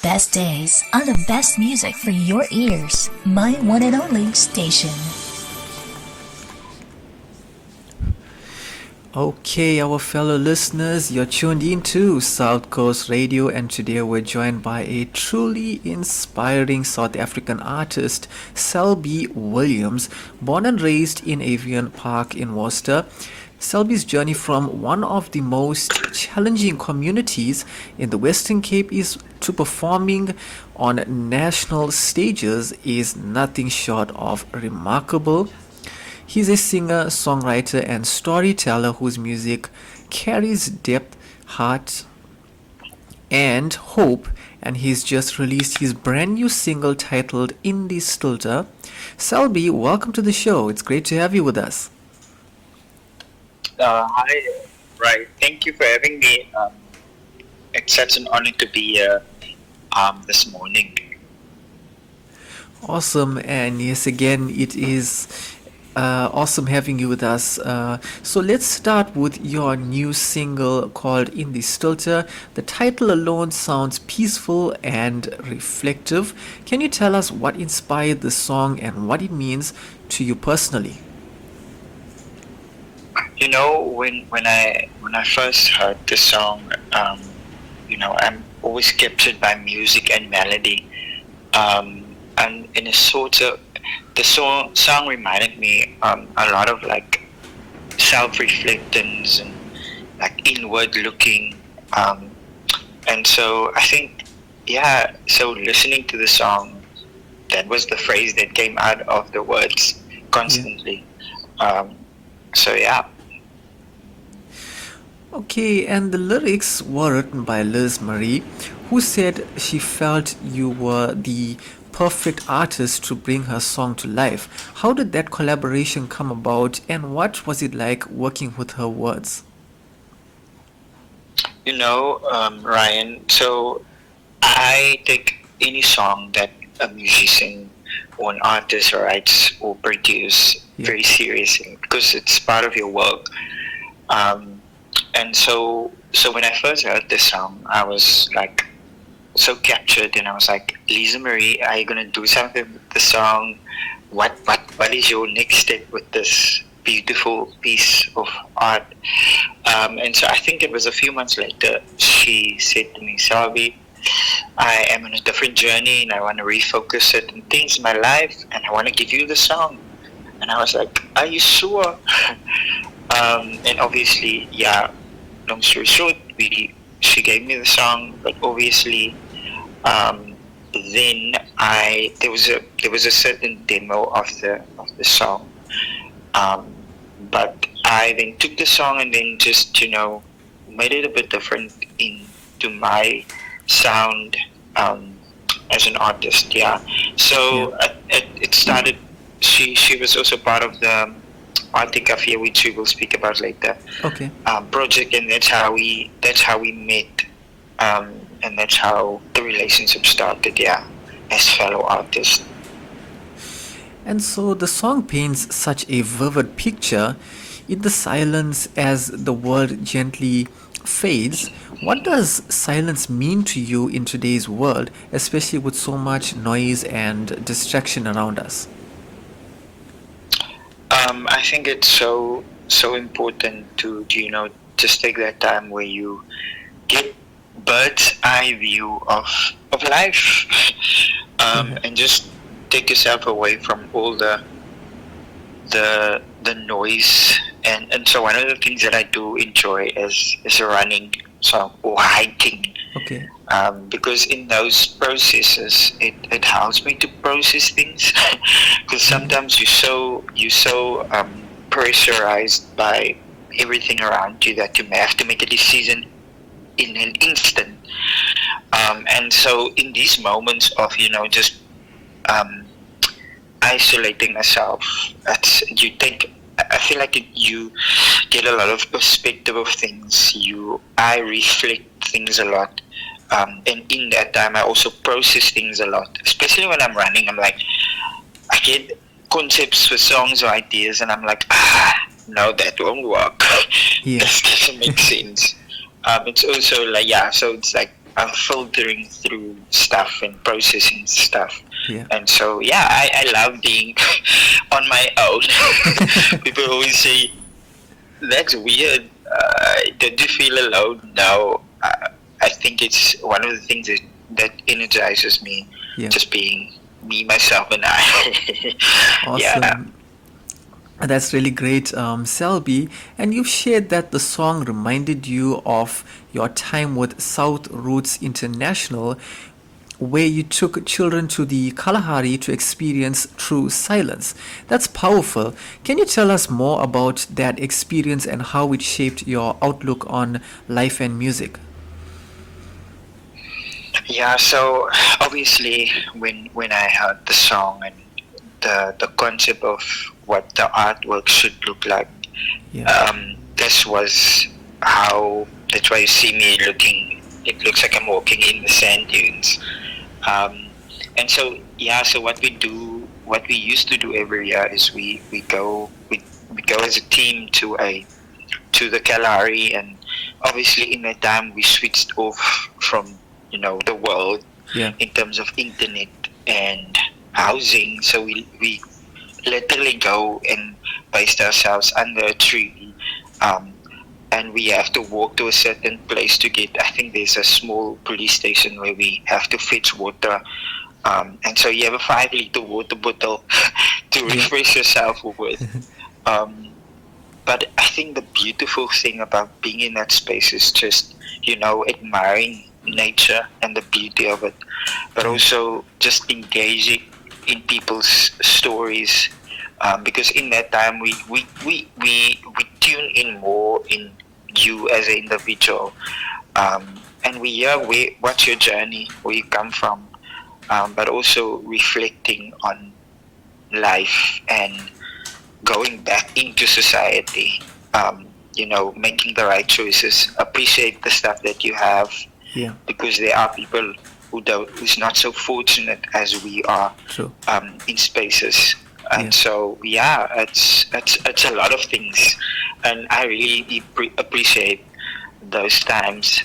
best days on the best music for your ears. My one and only station. Okay, our fellow listeners, you're tuned in to South Coast Radio, and today we're joined by a truly inspiring South African artist, Selby Williams, born and raised in Avian Park in Worcester. Selby's journey from one of the most challenging communities in the Western Cape is to performing on national stages is nothing short of remarkable. He's a singer, songwriter, and storyteller whose music carries depth, heart, and hope. And he's just released his brand new single titled Die Stilte. Selby, welcome to the show. It's great to have you with us. Hi, right. Thank you for having me. It's such an honor to be here this morning. Awesome. And yes, again, it is awesome having you with us. So let's start with your new single called Die Stilte. The title alone sounds peaceful and reflective. Can you tell us what inspired the song and what it means to you personally? You know, when I first heard the song, I'm always captured by music and melody, and in a sort of the song reminded me a lot of like self-reflectance and like inward looking, and so I think so listening to the song, that was the phrase that came out of the words constantly. So yeah. Okay, and the lyrics were written by Liz Marie, who said she felt you were the perfect artist to bring her song to life. How did that collaboration come about, and what was it like working with her words? Ryan, so I take any song that a musician or an artist writes or produce very seriously because it's part of your work. And so when I first heard this song, I was like so captured, and I was like, Lisa Marie, are you gonna do something with the song? What is your next step with this beautiful piece of art? And so I think it was a few months later, she said to me, Selby, I am on a different journey and I want to refocus certain things in my life, and I want to give you the song. And I was like, are you sure? And obviously, long story short, she gave me the song, but obviously, then there was a certain demo of the song, but I then took the song and then just made it a bit different into my sound as an artist. So it started. She was also part of the Arctic Cafe, which we will speak about later. Okay. Project, and that's how we met, and that's how the relationship started. As fellow artists. And so the song paints such a vivid picture in the silence as the world gently fades. What does silence mean to you in today's world, especially with so much noise and distraction around us? I think it's so important to just take that time where you get bird's eye view of life, and just take yourself away from all the noise, and so one of the things that I do enjoy is running, or hiking. Okay. Because in those processes, it helps me to process things. Because sometimes you're so pressurized by everything around you that you may have to make a decision in an instant. And so in these moments of just isolating myself, I feel like you get a lot of perspective of things. I reflect things a lot. And in that time, I also process things a lot. Especially when I'm running, I'm like, I get concepts for songs or ideas, and I'm like, no, that won't work. Yeah. That doesn't make sense. It's also like, so it's like filtering through stuff and processing stuff. Yeah. And so, yeah, I love being on my own. People always say, that's weird. Did you feel alone? No. I think it's one of the things that energizes me, Yeah. just being me, myself, and I. Yeah. Awesome. That's really great, Selby. And you've shared that the song reminded you of your time with South Roots International, where you took children to the Kalahari to experience true silence. That's powerful. Can you tell us more about that experience and how it shaped your outlook on life and music? Yeah, so obviously when I heard the song and the concept of what the artwork should look like, Yeah. this was how that's why you see me looking. It looks like I'm walking in the sand dunes. Um, and so yeah, so what we used to do every year is we go as a team to the Kalahari, and obviously in that time we switched off from the world Yeah. in terms of internet and housing. So we literally go and base ourselves under a tree, um, and we have to walk to a certain place to get. I think there's a small police station where we have to fetch water. And so you have a 5 liter water bottle to refresh yourself with. Um, but I think the beautiful thing about being in that space is just, admiring nature and the beauty of it, but also just engaging in people's stories. Because in that time we tune in more in you as an individual, and we hear what's your journey, where you come from, but also reflecting on life and going back into society, making the right choices, appreciate the stuff that you have, Yeah. because there are people who's not so fortunate as we are, True. in spaces. And Yeah. so yeah, it's a lot of things, and I really appreciate those times.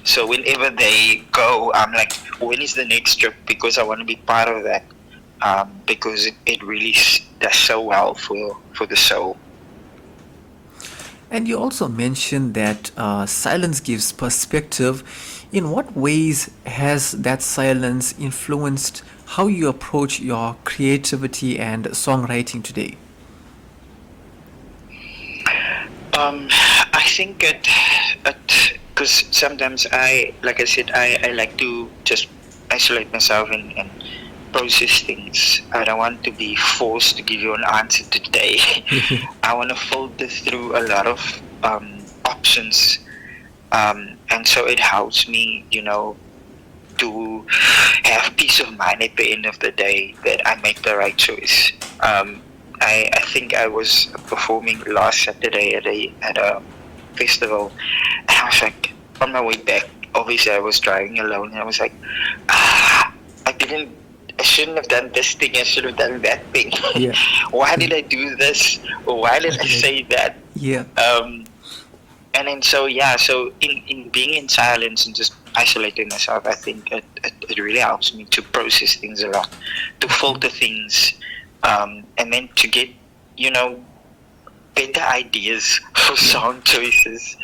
So whenever they go, I'm like, when is the next trip? Because I want to be part of that. Because it really does so well for the soul. And you also mentioned that silence gives perspective. In what ways has that silence influenced how you approach your creativity and songwriting today? I think it because sometimes like I said, I like to just isolate myself and process things. I don't want to be forced to give you an answer today. I want to filter through a lot of options, and so it helps me, to have peace of mind at the end of the day that I make the right choice. I think I was performing last Saturday at a festival, and I was like, on my way back, obviously I was driving alone, and I was like, I shouldn't have done this thing, I should have done that thing. Yeah. Why did I do this? Why did I say that? Yeah. And then so in being in silence and just isolating myself, I think it really helps me to process things a lot, to filter things, and then to get, better ideas for song choices,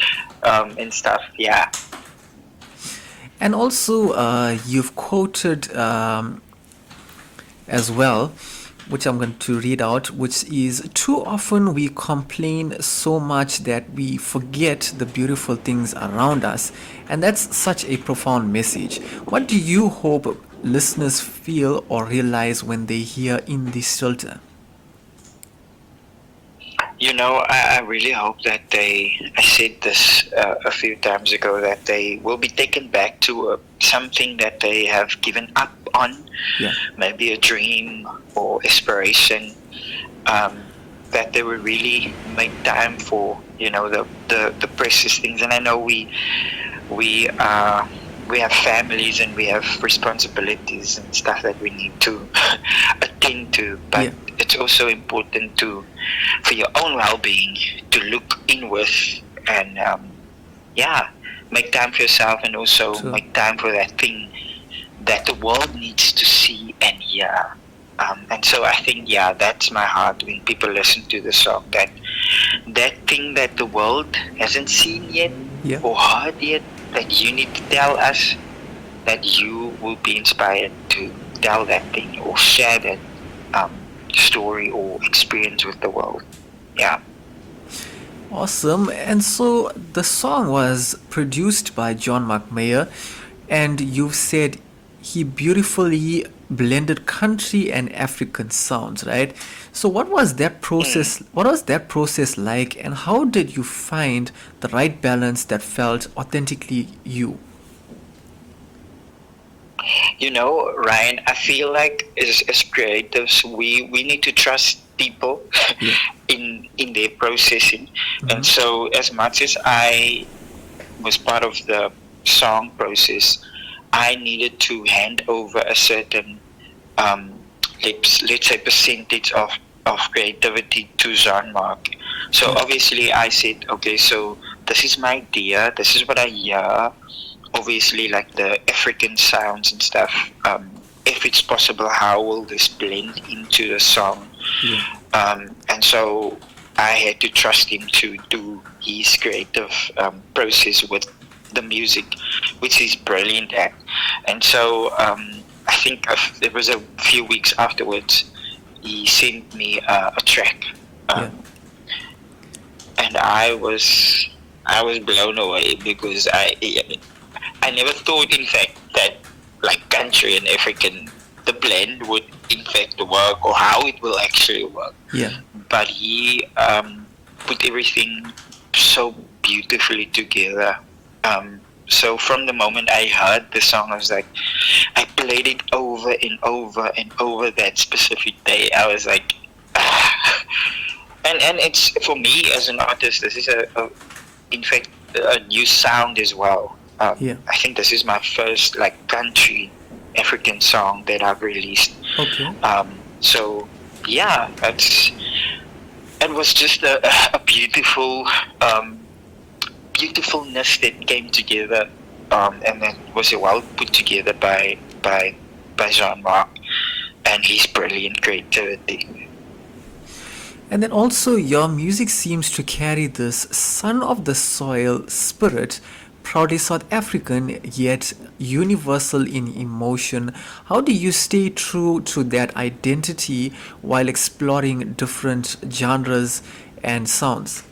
and stuff. Yeah. And also, you've quoted as well, which I'm going to read out, which is, too often we complain so much that we forget the beautiful things around us. And that's such a profound message. What do you hope listeners feel or realize when they hear In Die Stilte? I really hope that I said this a few times ago, that they will be taken back to something that they have given up on, Yeah. maybe a dream or aspiration, that they will really make time for, the precious things. And I know we have families and we have responsibilities and stuff that we need to attend to, but Yeah. it's also important for your own well-being, to look inward and make time for yourself, and also True. make time for that thing that the world needs to see and hear. And so I think, yeah, that's my heart when people listen to the song. That thing that the world hasn't seen yet Yeah. or heard yet, that you need to tell us, that you will be inspired to tell that thing or share that um, story or experience with the world. Yeah. Awesome. And so the song was produced by John McMayer, and you've said he beautifully blended country and African sounds, right? So what was that Mm. process? What was that process like, and how did you find the right balance that felt authentically you? You know, Ryan, I feel like as creatives, we need to trust people Yeah. in their processing. And Mm-hmm. so, as much as I was part of the song process, I needed to hand over a certain, um, let's say, percentage of creativity to Jean-Marc. So Yeah. obviously, I said, okay, so this is my idea, this is what I hear. Obviously, like the African sounds and stuff. If it's possible, how will this blend into the song? Yeah. And so I had to trust him to do his creative process with the music, which he's brilliant at. And so I think it was a few weeks afterwards, he sent me a track, Yeah. um, and I was blown away because I never thought, in fact, that like country and African, the blend would in fact work or how it will actually work. Yeah. But he put everything so beautifully together. So from the moment I heard the song, I was like, I played it over and over and over that specific day. I was like, and it's for me as an artist. This is in fact a new sound as well. Yeah. I think this is my first like country African song that I've released. Okay. So yeah, it was just a beautiful beautifulness that came together, and then was well put together by Jean-Marc and his brilliant creativity. And then also, your music seems to carry this son of the soil spirit, proudly South African yet universal in emotion. How do you stay true to that identity while exploring different genres and sounds?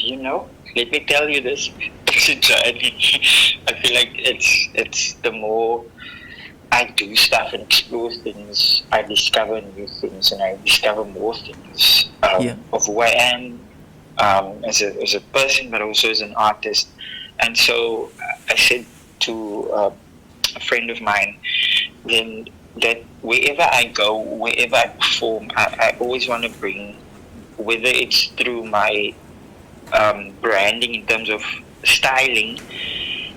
You know, let me tell you this. It's a journey. I feel like it's the more I do stuff and explore things, I discover new things and I discover more things Yeah, of who I am as a person, but also as an artist. And so I said to a friend of mine, then that wherever I go, wherever I perform, I always want to bring, whether it's through my branding in terms of styling,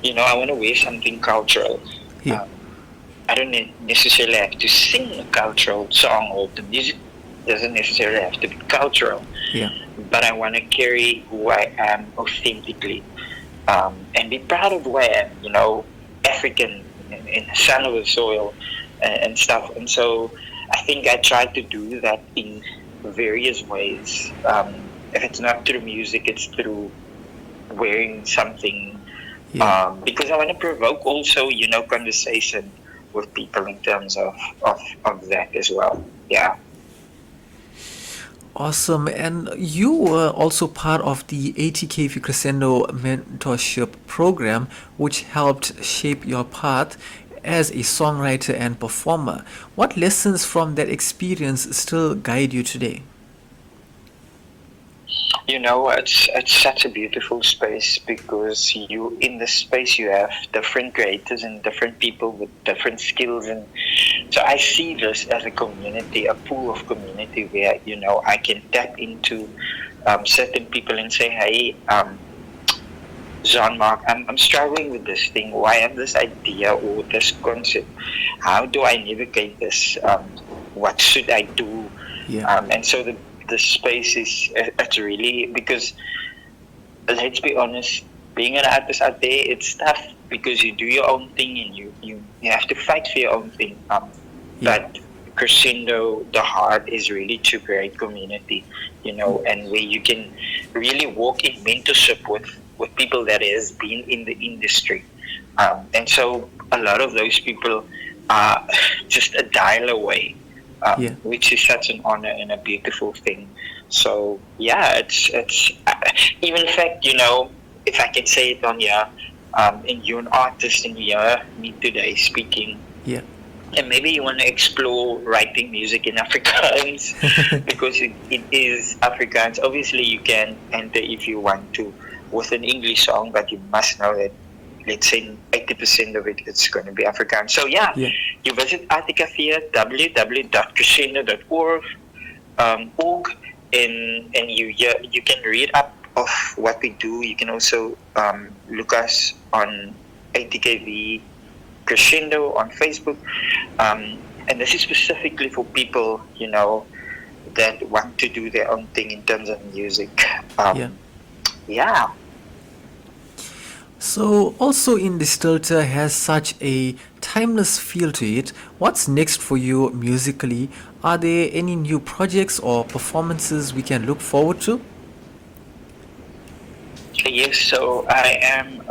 I want to wear something cultural. yeah, Um, I don't necessarily have to sing a cultural song, or the music doesn't necessarily have to be cultural, yeah, but I want to carry who I am authentically, and be proud of who I am, African and son of the soil and stuff. And so I think I try to do that in various ways. If it's not through music, it's through wearing something, yeah. because I want to provoke also, conversation with people in terms of that as well. Yeah. Awesome. And you were also part of the ATKV Crescendo mentorship program, which helped shape your path as a songwriter and performer. What lessons from that experience still guide you today? It's such a beautiful space because you in this space you have different creators and different people with different skills, and so I see this as a community, a pool of community where I can tap into certain people and say, hey, Jean-Marc, I'm struggling with this thing. Why have this idea or this concept? How do I navigate this? What should I do? Yeah, And so the space is, it's really, because let's be honest, being an artist out there, it's tough because you do your own thing and you have to fight for your own thing. Yeah. But Crescendo, the heart is really to create community, and where you can really walk in mentorship with people that has been in the industry. And so a lot of those people are just a dial away, Yeah. which is such an honor and a beautiful thing. So yeah, it's even in fact, if I can say it on here, and you're an artist and you hear me today speaking, Yeah. and maybe you want to explore writing music in Afrikaans because it is Afrikaans. Obviously, you can enter if you want to with an English song, but you must know that, let's say, 80% of it's going to be Afrikaans. So yeah, Yeah. you visit Articafia, www.crescendo.org, org, and you can read up of what we do. You can also look us on ATKV Crescendo on Facebook, and this is specifically for people that want to do their own thing in terms of music. Yeah. Yeah. So, also in Die Stilte has such a timeless feel to it. What's next for you musically? Are there any new projects or performances we can look forward to? Yes, so I am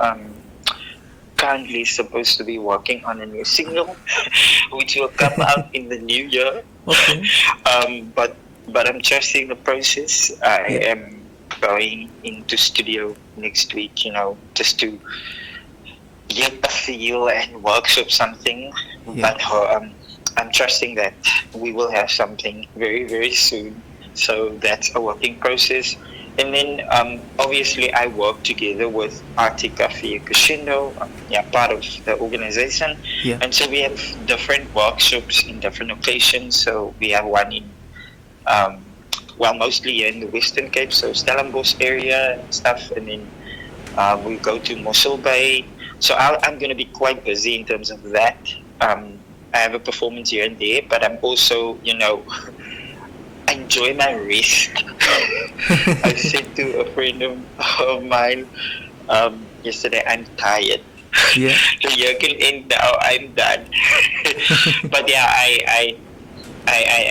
currently supposed to be working on a new single, which will come out in the new year. Okay. But I'm trusting the process. I Yeah. am going into studio next week, just to get a feel and workshop something. Yeah. But I'm trusting that we will have something very, very soon. So that's a working process. And then obviously I work together with Arctic Cafe Crescendo, part of the organization. Yeah. And so we have different workshops in different locations. So we have one in, mostly here in the Western Cape, so Stellenbosch area and stuff. And then we go to Mossel Bay. So I'm going to be quite busy in terms of that. I have a performance here and there, but I'm also, I enjoy my rest. I said to a friend of mine yesterday, I'm tired. Yeah. The year can end now. I'm done. But yeah, I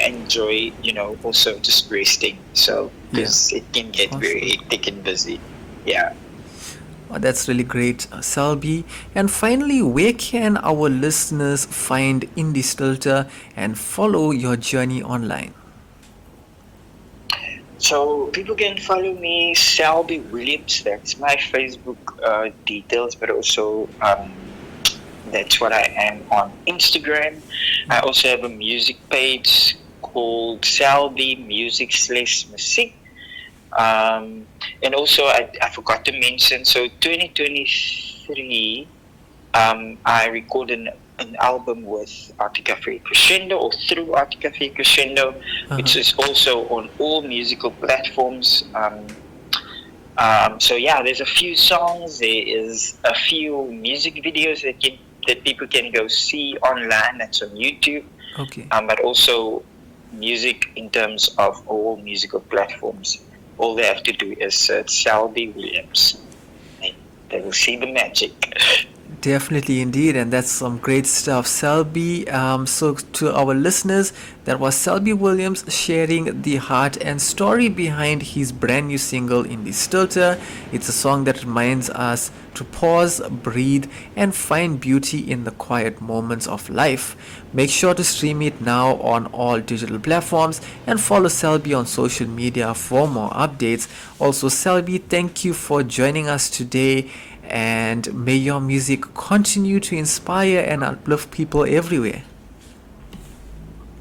enjoy, also just resting. So because it can get very hectic and busy. Yeah. Oh, that's really great, Selby. And finally, where can our listeners find Die Stilte and follow your journey online? So people can follow me, Selby Williams. That's my Facebook details, but also that's what I am on Instagram. I also have a music page called Selby Music / Music. And also I forgot to mention, so 2023 I recorded an album with Articafe Crescendo, or through Articafe Crescendo, which is also on all musical platforms. So yeah, there's a few songs, there is a few music videos that people can go see online. That's on YouTube. Okay. But also music in terms of all musical platforms. All they have to do is search Selby Williams, and they will see the magic. Definitely, indeed, and that's some great stuff, Selby. So to our listeners, that was Selby Williams sharing the heart and story behind his brand new single Die Stilte. It's a song that reminds us to pause, breathe, and find beauty in the quiet moments of life. Make sure to stream it now on all digital platforms and follow Selby on social media for more updates. Also, Selby, thank you for joining us today, and may your music continue to inspire and uplift people everywhere.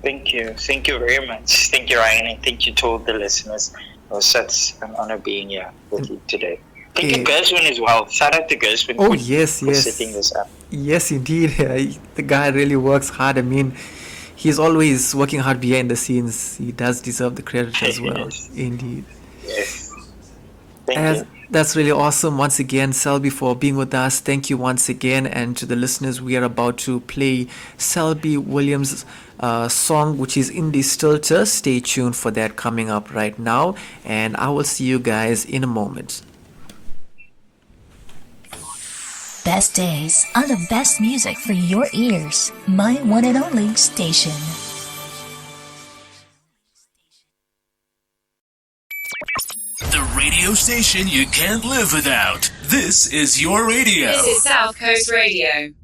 Thank you. Thank you very much. Thank you, Ryan, and thank you to all the listeners. It was such an honor being here with you today. Thank you, Gershwin, as well. Shout out to Gershwin for setting this up. Yes, indeed. The guy really works hard. I mean, he's always working hard behind the scenes. He does deserve the credit as well. Yes. Indeed. Yes. Thank you. That's really awesome. Once again, Selby, for being with us. Thank you once again. And to the listeners, we are about to play Selby Williams' song, which is Die Stilte. Stay tuned for that coming up right now. And I will see you guys in a moment. best days on the best music for your ears. My one and only station. The radio station you can't live without. This is your radio. This is South Coast Radio.